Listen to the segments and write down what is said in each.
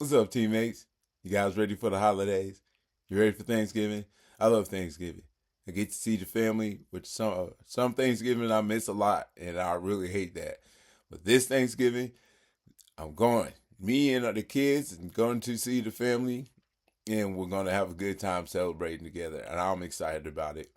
What's up, teammates? You guys ready for the holidays? You ready for Thanksgiving? I love Thanksgiving. I get to see the family, which some Thanksgiving I miss a lot, and I really hate that. But this Thanksgiving, I'm going. Me and the kids and going to see the family, and we're going to have a good time celebrating together, and I'm excited about it.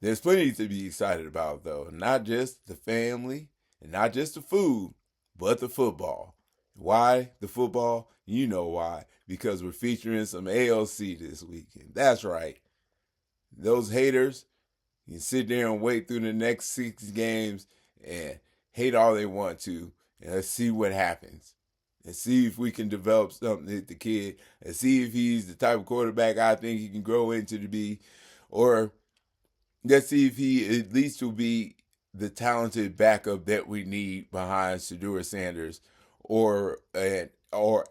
There's plenty to be excited about, though. Not just the family and not just the food, but the football. Why the football? You know why. Because we're featuring some AOC this weekend. That's right. Those haters, you can sit there and wait through the next 6 games and hate all they want to. And let's see what happens. And see if we can develop something with the kid. And see if he's the type of quarterback I think he can grow into to be. Or let's see if he at least will be the talented backup that we need behind Shedeur Sanders, or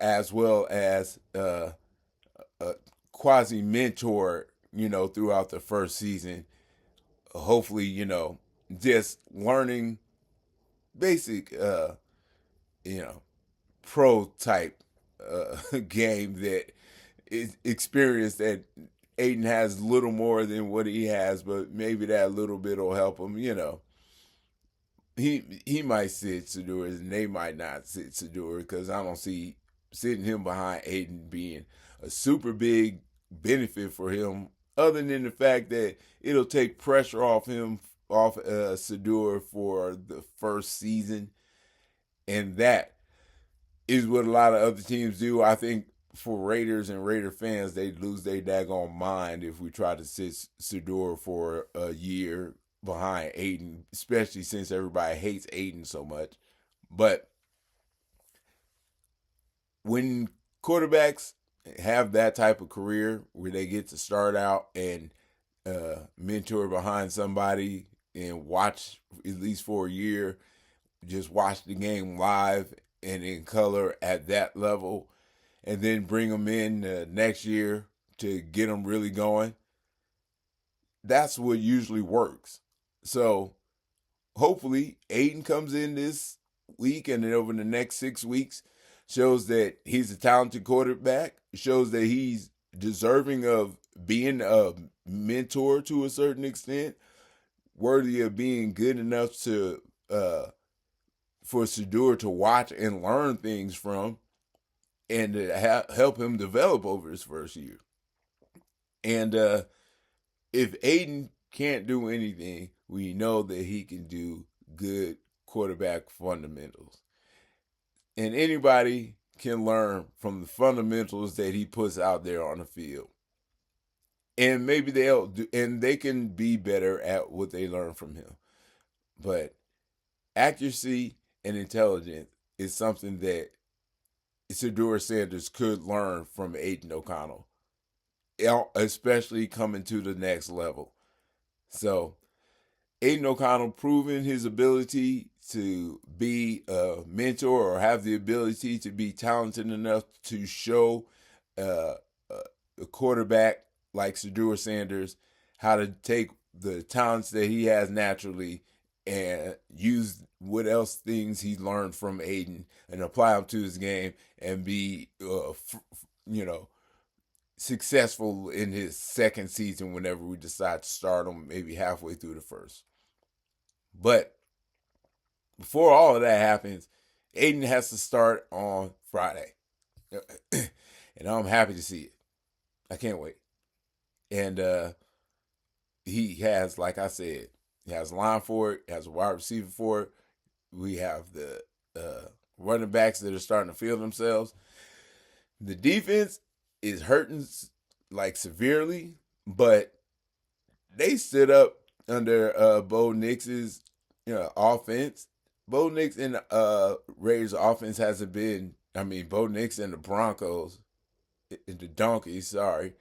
as well as a quasi mentor, throughout the first season. Hopefully, just learning basic, you know, pro type game that is experience that Aiden has little more than what he has, but maybe that little bit will help him. He might sit Sador and they might not sit Sador because I don't see sitting him behind Aiden being a super big benefit for him, other than the fact that it'll take pressure off him off Sador for the first season, and that is what a lot of other teams do. I think for Raiders and Raider fans, they'd lose their daggone mind if we try to sit Sador for a year behind Aiden, especially since everybody hates Aiden so much. But when quarterbacks have that type of career where they get to start out and mentor behind somebody and watch at least for a year, just watch the game live and in color at that level, and then bring them in next year to get them really going. That's what usually works. So hopefully Aiden comes in this week and then over the next 6 weeks shows that he's a talented quarterback, shows that he's deserving of being a mentor to a certain extent, worthy of being good enough to for Shedeur to watch and learn things from, and to help him develop over his first year. And if Aiden can't do anything, we know that he can do good quarterback fundamentals. And anybody can learn from the fundamentals that he puts out there on the field. And maybe they'll do, and they can be better at what they learn from him. But accuracy and intelligence is something that Shedeur Sanders could learn from Aiden O'Connell, especially coming to the next level. So Aiden O'Connell proving his ability to be a mentor or have the ability to be talented enough to show a quarterback like Shedeur Sanders how to take the talents that he has naturally and use what else things he learned from Aiden and apply them to his game and be, successful in his second season whenever we decide to start him, maybe halfway through the first. But before all of that happens, Aiden has to start on Friday. And I'm happy to see it. I can't wait. And he has, like I said, he has a line for it, he has a wide receiver for it. We have the running backs that are starting to feel themselves. The defense is hurting like severely, but they stood up under Bo Nix's offense. Bo Nix and Raiders offense hasn't been. I mean, Bo Nix and the Broncos, the Donkeys, sorry,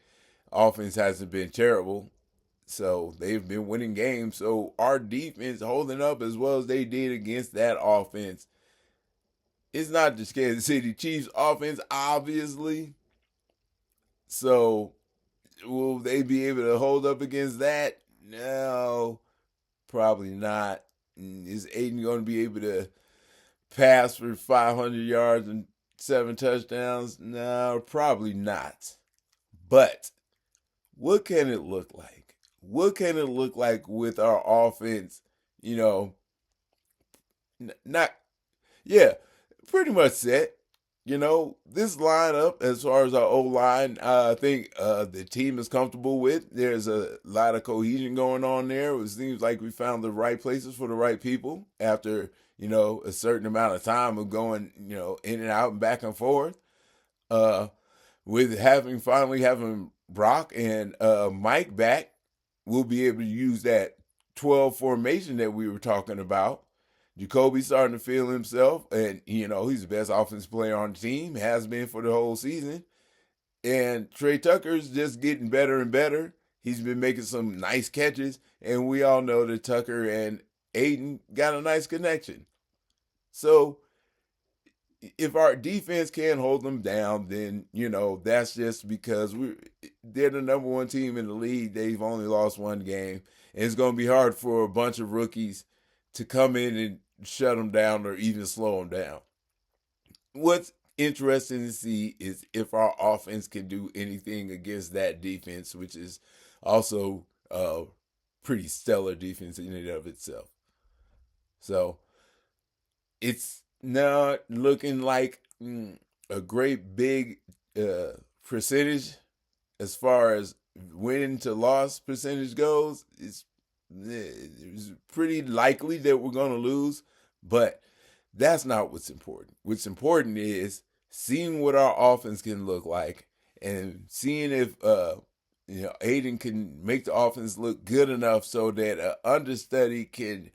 offense hasn't been terrible. So they've been winning games. So our defense holding up as well as they did against that offense. It's not the Kansas City Chiefs offense, obviously. So will they be able to hold up against that? No, probably not. Is Aiden going to be able to pass for 500 yards and 7 touchdowns? No, probably not. But what can it look like? What can it look like with our offense? You know, not, yeah, pretty much set. This lineup, as far as our O line, I think the team is comfortable with. There's a lot of cohesion going on there. It seems like we found the right places for the right people after, a certain amount of time of going, in and out and back and forth. Uh, with finally having Brock and Mike back, we'll be able to use that 12 formation that we were talking about. Jacoby's starting to feel himself, and he's the best offensive player on the team, has been for the whole season. And Trey Tucker's just getting better and better. He's been making some nice catches, and we all know that Tucker and Aiden got a nice connection. So if our defense can't hold them down, then that's just because they're the number one team in the league. They've only lost one game, and it's going to be hard for a bunch of rookies to come in and shut them down or even slow them down. What's interesting to see is if our offense can do anything against that defense, which is also a pretty stellar defense in and of itself. So it's not looking like a great big percentage as far as win to loss percentage goes. It's pretty likely that we're going to lose, but that's not what's important. What's important is seeing what our offense can look like and seeing if Aiden can make the offense look good enough so that an understudy can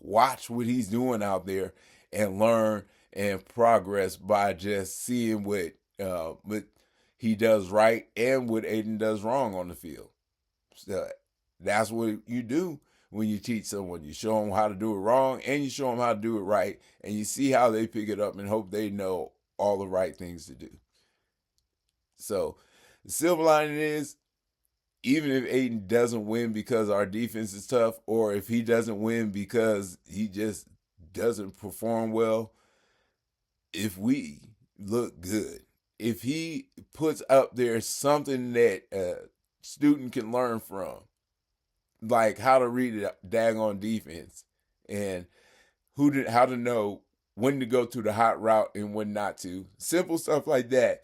watch what he's doing out there and learn and progress by just seeing what he does right and what Aiden does wrong on the field. So that's what you do when you teach someone. You show them how to do it wrong and you show them how to do it right, and you see how they pick it up and hope they know all the right things to do. So the silver lining is, even if Aiden doesn't win because our defense is tough, or if he doesn't win because he just doesn't perform well, if we look good, if he puts up there something that a student can learn from, like how to read a daggone defense and how to know when to go to the hot route and when not to. Simple stuff like that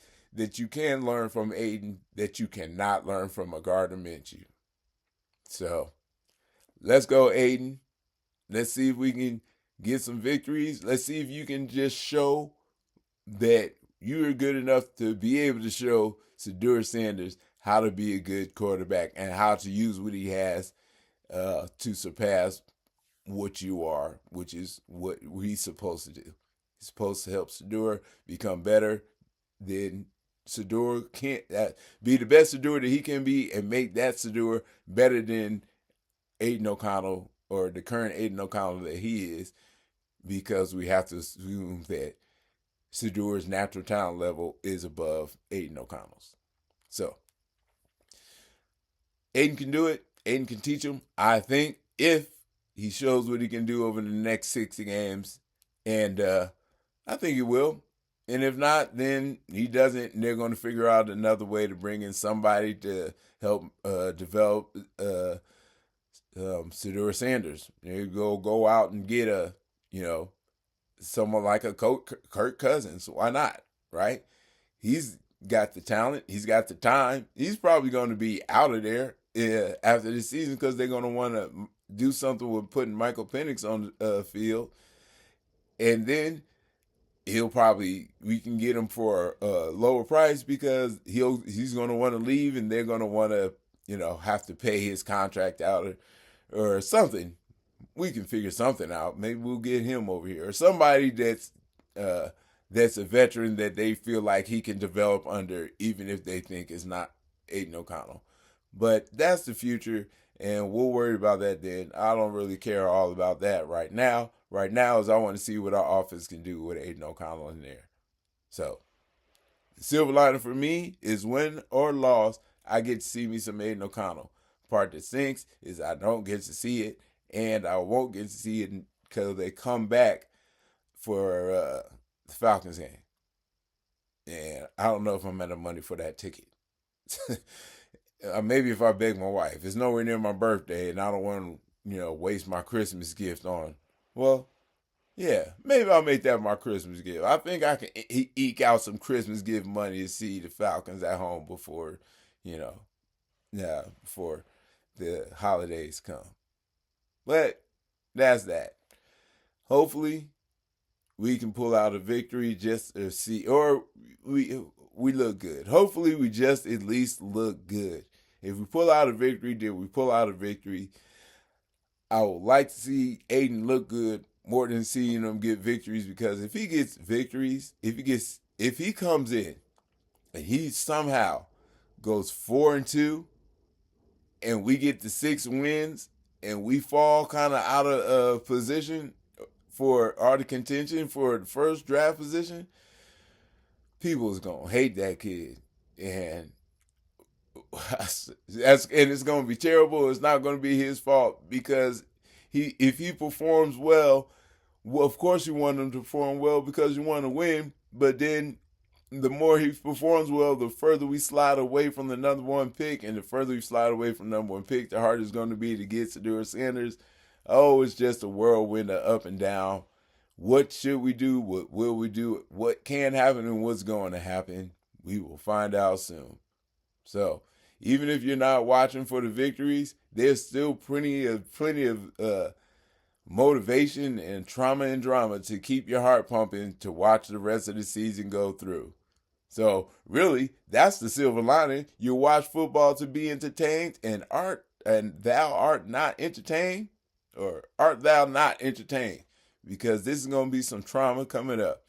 you can learn from Aiden that you cannot learn from a Gardner Minshew. So let's go, Aiden. Let's see if we can get some victories. Let's see if you can just show that you are good enough to be able to show Shedeur Sanders how to be a good quarterback and how to use what he has to surpass what you are, which is what he's supposed to do. He's supposed to help Shedeur become better than Shedeur can't be the best Shedeur that he can be and make that Shedeur better than Aiden O'Connell or the current Aiden O'Connell that he is, because we have to assume that Shedeur's natural talent level is above Aiden O'Connell's. So Aiden can do it. Aiden can teach him, I think, if he shows what he can do over the next 60 games. And I think he will. And if not, then he doesn't. And they're going to figure out another way to bring in somebody to help develop Shedeur Sanders. They go out and get someone like a Kirk Cousins. Why not, right? He's got the talent. He's got the time. He's probably going to be out of there after this season because they're going to want to do something with putting Michael Penix on the field. And then we can get him for a lower price because he's going to want to leave and they're going to want to, have to pay his contract out or something. We can figure something out. Maybe we'll get him over here or somebody that's a veteran that they feel like he can develop under, even if they think it's not Aiden O'Connell. But that's the future, and we'll worry about that then. I don't really care all about that right now. Right now is I want to see what our offense can do with Aiden O'Connell in there. So, the silver lining for me is win or loss, I get to see me some Aiden O'Connell. The part that stinks is I don't get to see it, and I won't get to see it because they come back for the Falcons game. And I don't know if I'm out of money for that ticket. Maybe if I beg my wife. It's nowhere near my birthday, and I don't want to, waste my Christmas gift on. Well, yeah, maybe I'll make that my Christmas gift. I think I can eke out some Christmas gift money to see the Falcons at home before, you know, before the holidays come. But that's that. Hopefully, we can pull out a victory just to see, or we look good. Hopefully, we just at least look good. If we pull out a victory, then we pull out a victory. I would like to see Aiden look good more than seeing him get victories, because if he gets victories, if he comes in and he somehow goes 4-2 and we get the 6 wins and we fall kind of out of position for our contention for the first draft position, people is gonna hate that kid, and it's gonna be terrible. It's not gonna be his fault, because if he performs well, of course you want him to perform well because you want to win. But then the more he performs well, the further we slide away from the number one pick, and the further we slide away from the number one pick, the harder it's going to be to get Shedeur Sanders. Oh, it's just a whirlwind of up and down. What should we do? What will we do? What can happen and what's going to happen? We will find out soon. So even if you're not watching for the victories, there's still plenty of motivation and trauma and drama to keep your heart pumping to watch the rest of the season go through. So really, that's the silver lining. You watch football to be entertained, and thou art not entertained, or art thou not entertained? Because this is going to be some trauma coming up.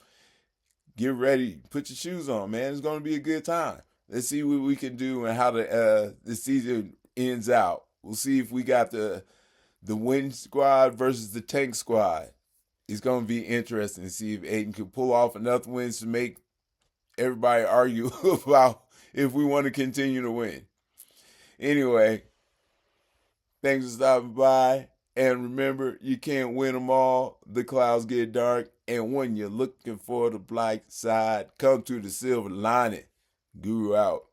Get ready. Put your shoes on, man. It's going to be a good time. Let's see what we can do and how the season ends out. We'll see if we got the win squad versus the tank squad. It's going to be interesting to see if Aiden can pull off enough wins to make everybody argue about if we want to continue to win. Anyway, thanks for stopping by. And remember, you can't win them all. The clouds get dark. And when you're looking for the bright side, come to the silver lining. Guru out.